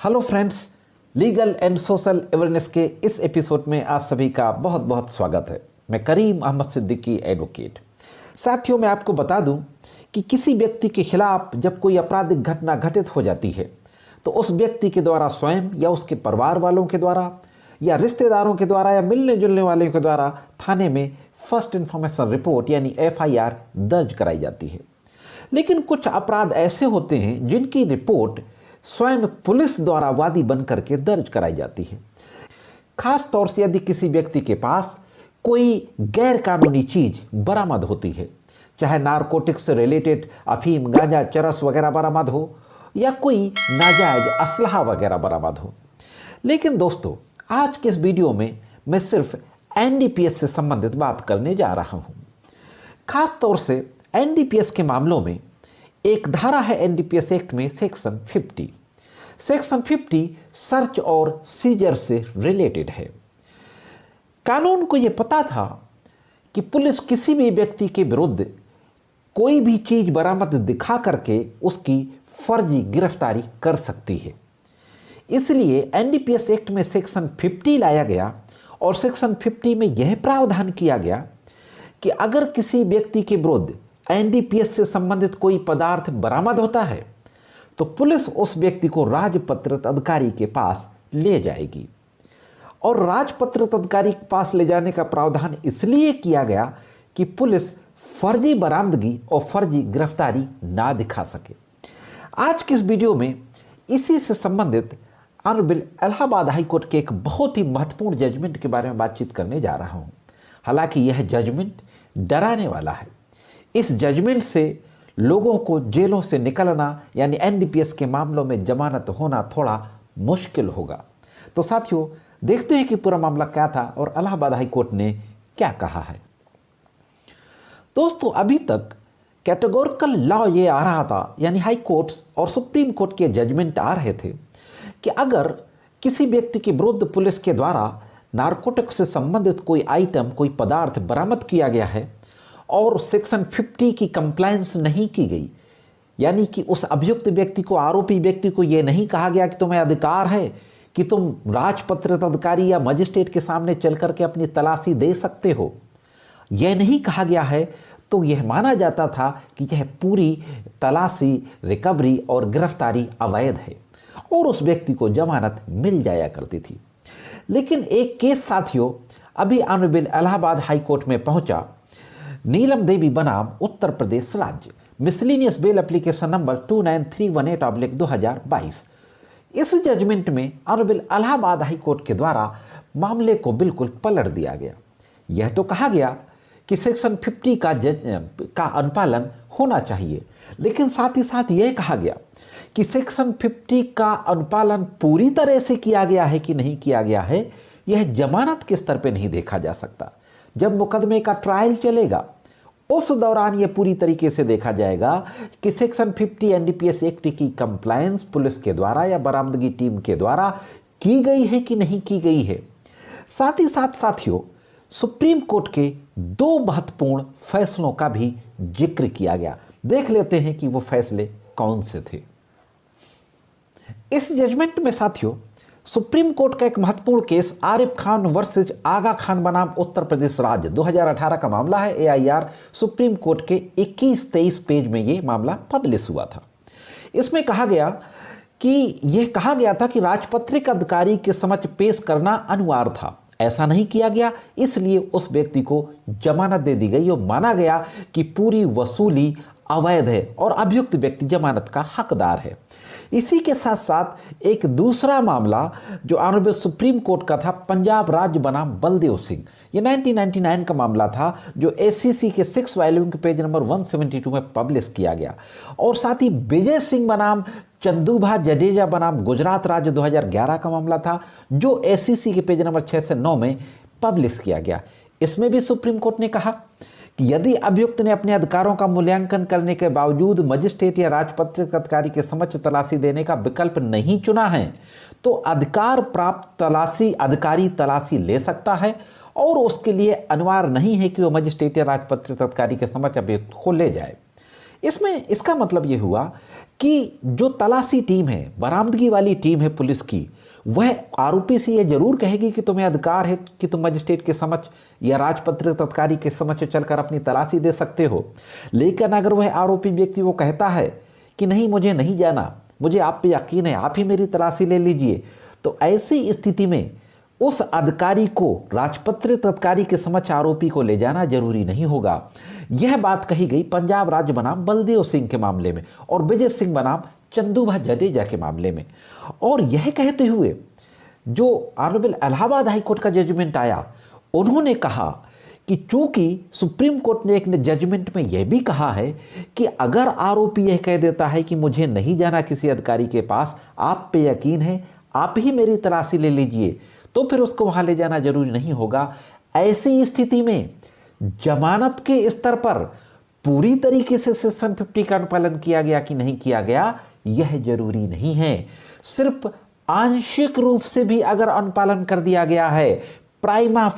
Hello friends, legal and social awareness के इस episode में आप सभी का बहुत बहुत स्वागत है। मैं करीम अहमद सिद्दीकी एडवोकेट। साथियों, मैं आपको बता दूं कि किसी व्यक्ति के खिलाफ जब कोई आपराधिक घटना घटित हो जाती है तो उस व्यक्ति के द्वारा स्वयं या उसके परिवार वालों के द्वारा या रिश्तेदारों के द्वारा या मिलने जुलने वालों के द्वारा थाने में फर्स्ट इन्फॉर्मेशन रिपोर्ट यानी FIR दर्ज कराई जाती है। लेकिन कुछ अपराध ऐसे होते हैं जिनकी रिपोर्ट स्वयं पुलिस द्वारा वादी बन करके दर्ज कराई जाती है। खास तौर से यदि किसी व्यक्ति के पास कोई गैर कानूनी चीज बरामद होती है, चाहे नारकोटिक्स से रिलेटेड अफीम, गांजा, चरस वगैरह बरामद हो या कोई नाजायज असलहा वगैरह बरामद हो। लेकिन दोस्तों, आज के इस वीडियो में मैं सिर्फ NDPS से संबंधित बात करने जा रहा हूं। खास तौर से NDPS के मामलों में एक धारा है NDPS एक्ट में सेक्शन 50। सेक्शन 50 सर्च और सीजर से रिलेटेड है। कानून को यह पता था कि पुलिस किसी भी व्यक्ति के विरुद्ध कोई भी चीज बरामद दिखा करके उसकी फर्जी गिरफ्तारी कर सकती है। इसलिए NDPS एक्ट में सेक्शन 50 लाया गया और सेक्शन 50 में यह प्रावधान किया गया कि अगर किसी व्यक्ति के विरुद्ध NDPS से संबंधित कोई पदार्थ बरामद होता है तो पुलिस उस व्यक्ति को राजपत्रित अधिकारी के पास ले जाएगी। और राजपत्रित अधिकारी के पास ले जाने का प्रावधान इसलिए किया गया कि पुलिस फर्जी बरामदगी और फर्जी गिरफ्तारी ना दिखा सके। आज के इस वीडियो में इसी से संबंधित ऑनरेबल इलाहाबाद हाई कोर्ट के एक बहुत ही महत्वपूर्ण जजमेंट के बारे में बातचीत करने जा रहा हूं। हालांकि यह जजमेंट डराने वाला है। इस जजमेंट से लोगों को जेलों से निकलना यानी NDPS के मामलों में जमानत होना थोड़ा मुश्किल होगा। तो साथियों, देखते हैं कि पूरा मामला क्या था और इलाहाबाद हाई कोर्ट ने क्या कहा है। दोस्तों, अभी तक कैटेगोरिकल लॉ ये आ रहा था, यानी हाई कोर्ट्स और सुप्रीम कोर्ट के जजमेंट आ रहे थे कि अगर किसी व्यक्ति के विरुद्ध पुलिस के द्वारा नारकोटिक्स से संबंधित कोई आइटम, कोई पदार्थ बरामद किया गया है और सेक्शन 50 की कंप्लायंस नहीं की गई, यानी कि उस अभियुक्त व्यक्ति को, आरोपी व्यक्ति को यह नहीं कहा गया कि तुम्हें अधिकार है कि तुम राजपत्रित अधिकारी या मजिस्ट्रेट के सामने चल करके अपनी तलाशी दे सकते हो, यह नहीं कहा गया है, तो यह माना जाता था कि यह पूरी तलाशी, रिकवरी और गिरफ्तारी अवैध है और उस व्यक्ति को जमानत मिल जाया करती थी। लेकिन एक केस साथियों अभी ऑनरेबल इलाहाबाद हाई कोर्ट में पहुंचा। नीलम देवी बनाम उत्तर प्रदेश राज्य, मिसलिनियस बेल एप्लीकेशन नंबर 29318/2022। इस जजमेंट में ऑनरेबल इलाहाबाद हाई कोर्ट के द्वारा मामले को बिल्कुल पलट दिया गया। यह तो कहा गया कि सेक्शन 50 का अनुपालन होना चाहिए, लेकिन साथ ही साथ यह कहा गया कि सेक्शन 50 का अनुपालन पूरी तरह से किया गया है कि नहीं किया गया है, यह जमानत के स्तर पर नहीं देखा जा सकता। जब मुकदमे का ट्रायल चलेगा उस दौरान यह पूरी तरीके से देखा जाएगा कि सेक्शन 50 NDPS एक्ट की कंप्लायंस पुलिस के द्वारा या बरामदगी टीम के द्वारा की गई है कि नहीं की गई है। साथ ही साथ साथियों, सुप्रीम कोर्ट के 2 महत्वपूर्ण फैसलों का भी जिक्र किया गया। देख लेते हैं कि वो फैसले कौन से थे। इस जजमेंट में साथियों सुप्रीम कोर्ट का एक महत्वपूर्ण केस आरिफ खान वर्सेज आगा खान बनाम उत्तर प्रदेश राज्य 2018 का मामला है। AIR सुप्रीम कोर्ट के 21-23 पेज में ये मामला पब्लिश हुआ था। इसमें कहा गया था कि राजपत्रित अधिकारी के समक्ष पेश करना अनिवार्य था। ऐसा नहीं किया गया, इसलिए उस व्यक्ति को जमानत दे दी गई और माना गया कि पूरी वसूली अवैध है और अभियुक्त व्यक्ति जमानत का हकदार है। इसी के साथ साथ एक दूसरा मामला जो ऑनरेबल सुप्रीम कोर्ट का था, पंजाब राज्य बनाम बलदेव सिंह, ये 1999 का मामला था जो ACC के 6 वॉल्यूम के पेज नंबर 172 में पब्लिश किया गया। और साथ ही विजय सिंह बनाम चंदूभा जडेजा बनाम गुजरात राज्य 2011 का मामला था जो ACC के पेज नंबर 6 से 9 में पब्लिश किया गया। इसमें भी सुप्रीम कोर्ट ने कहा कि यदि अभियुक्त ने अपने अधिकारों का मूल्यांकन करने के बावजूद मजिस्ट्रेट या राजपत्रित अधिकारी के समक्ष तलाशी देने का विकल्प नहीं चुना है तो अधिकार प्राप्त अधिकारी तलाशी ले सकता है और उसके लिए अनिवार्य नहीं है कि वह मजिस्ट्रेट या राजपत्रित अधिकारी के समक्ष अभियुक्त को ले जाए। इसमें इसका मतलब ये हुआ कि जो तलाशी टीम है, बरामदगी वाली टीम है पुलिस की, वह आरोपी से यह जरूर कहेगी कि तुम्हें अधिकार है कि तुम मजिस्ट्रेट के समक्ष या राजपत्रित तत्कारी के समक्ष चलकर अपनी तलाशी दे सकते हो। लेकिन अगर वह आरोपी व्यक्ति वो कहता है कि नहीं, मुझे नहीं जाना, मुझे आप पे यकीन है, आप ही मेरी तलाशी ले लीजिए, तो ऐसी स्थिति में उस अधिकारी को, राजपत्रित अधिकारी के समक्ष आरोपी को ले जाना जरूरी नहीं होगा। यह बात कही गई पंजाब राज्य बनाम बलदेव सिंह के मामले में और विजय सिंह बनाम चंदूभा जडेजा के मामले में। और यह कहते हुए जो ऑनरेबल इलाहाबाद हाई कोर्ट का जजमेंट आया, उन्होंने कहा कि चूंकि सुप्रीम कोर्ट ने एक जजमेंट में यह भी कहा है कि अगर आरोपी यह कह देता है कि मुझे नहीं जाना किसी अधिकारी के पास, आप पे यकीन है, आप ही मेरी तलाशी ले लीजिए, तो फिर उसको वहां ले जाना जरूरी नहीं होगा। ऐसी स्थिति में जमानत के स्तर पर पूरी तरीके से सेक्शन 50 का अनुपालन किया गया कि नहीं किया गया, यह जरूरी नहीं है। सिर्फ आंशिक रूप से भी अगर अनुपालन कर दिया गया है, प्राइमा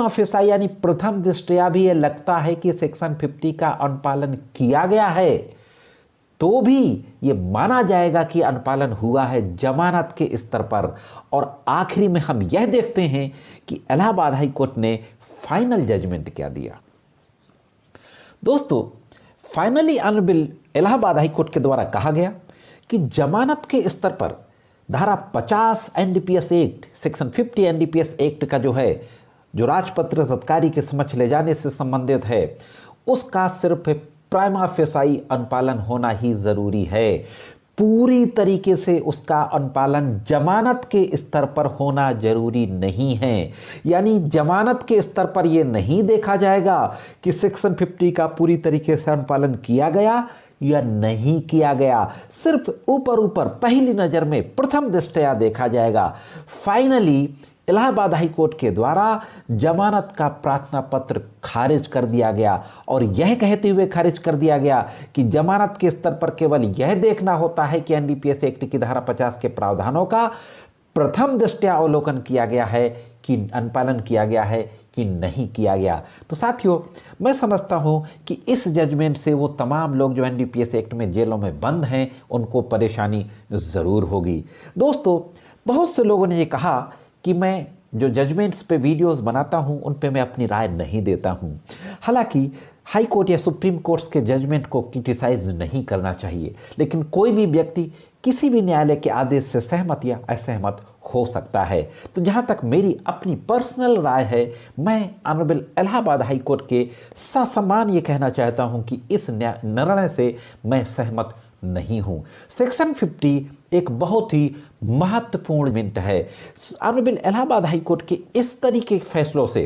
फेसाई यानी प्रथम दृष्टया भी यह लगता है कि सेक्शन 50 का अनुपालन किया गया है, तो भी यह माना जाएगा कि अनुपालन हुआ है जमानत के स्तर पर। और आखिरी में हम यह देखते हैं कि इलाहाबाद हाई कोर्ट ने फाइनल जजमेंट क्या दिया। दोस्तों, finally honourable Allahabad high court के द्वारा कहा गया कि जमानत के स्तर पर धारा 50 NDPS act, section 50 NDPS act का जो राजपत्रित अधिकारी के समक्ष ले जाने से संबंधित है, उसका सिर्फ प्राइमा फेसाई अनुपालन होना ही जरूरी है। पूरी तरीके से उसका अनुपालन जमानत के स्तर पर होना जरूरी नहीं है। यानी जमानत के स्तर पर यह नहीं देखा जाएगा कि सेक्शन 50 का पूरी तरीके से अनुपालन किया गया या नहीं किया गया, सिर्फ ऊपर पहली नजर में प्रथम दृष्टया देखा जाएगा। फाइनली इलाहाबाद हाई कोर्ट के द्वारा जमानत का प्रार्थना पत्र खारिज कर दिया गया और यह कहते हुए खारिज कर दिया गया कि जमानत के स्तर पर केवल यह देखना होता है कि एनडीपीएस एक्ट की धारा 50 के प्रावधानों का प्रथम दृष्टया अवलोकन किया गया है कि अनुपालन किया गया है कि नहीं किया गया। तो साथियों, मैं समझता हूं कि इस जजमेंट से वो तमाम लोग जो एनडीपीएस एक्ट में जेलों में बंद हैं, उनको परेशानी जरूर होगी। दोस्तों, बहुत से लोगों ने ये कहा कि मैं जो जजमेंट्स पे वीडियोस बनाता हूं, उन पे मैं अपनी राय नहीं देता हूं। हालांकि हाई कोर्ट या सुप्रीम कोर्ट के जजमेंट को क्रिटिसाइज नहीं करना चाहिए, लेकिन कोई भी व्यक्ति किसी भी न्यायालय के आदेश से सहमत या असहमत हो सकता है। तो जहां तक मेरी अपनी पर्सनल राय है, मैं ऑनरेबल इलाहाबाद हाई कोर्ट के ससम्मान ये कहना चाहता हूं कि इस निर्णय से मैं सहमत नहीं हूं। सेक्शन 50 एक बहुत ही महत्वपूर्ण मिनट है। ऑनरेबल इलाहाबाद हाई कोर्ट के इस तरीके के फैसलों से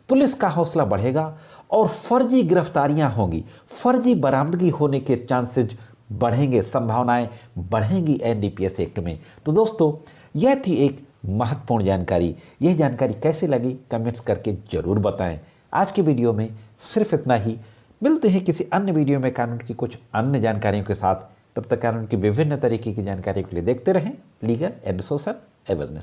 पुलिस का हौसला बढ़ेगा और फर्जी गिरफ्तारियां होंगी, फर्जी बरामदगी होने के चांसेस बढ़ेंगे, संभावनाएं बढ़ेंगी एनडीपीएस एक्ट में। तो दोस्तों, यह थी एक महत्वपूर्ण जानकारी। यह जानकारी कैसी लगी कमेंट्स करके जरूर बताएं। आज की वीडियो में सिर्फ इतना ही। मिलते हैं किसी अन्य वीडियो में कानून की कुछ अन्य जानकारियों के साथ। तब तक कानून की विभिन्न तरीके की जानकारी के लिए देखते रहें लीगल एंड सोशल अवेयरनेस।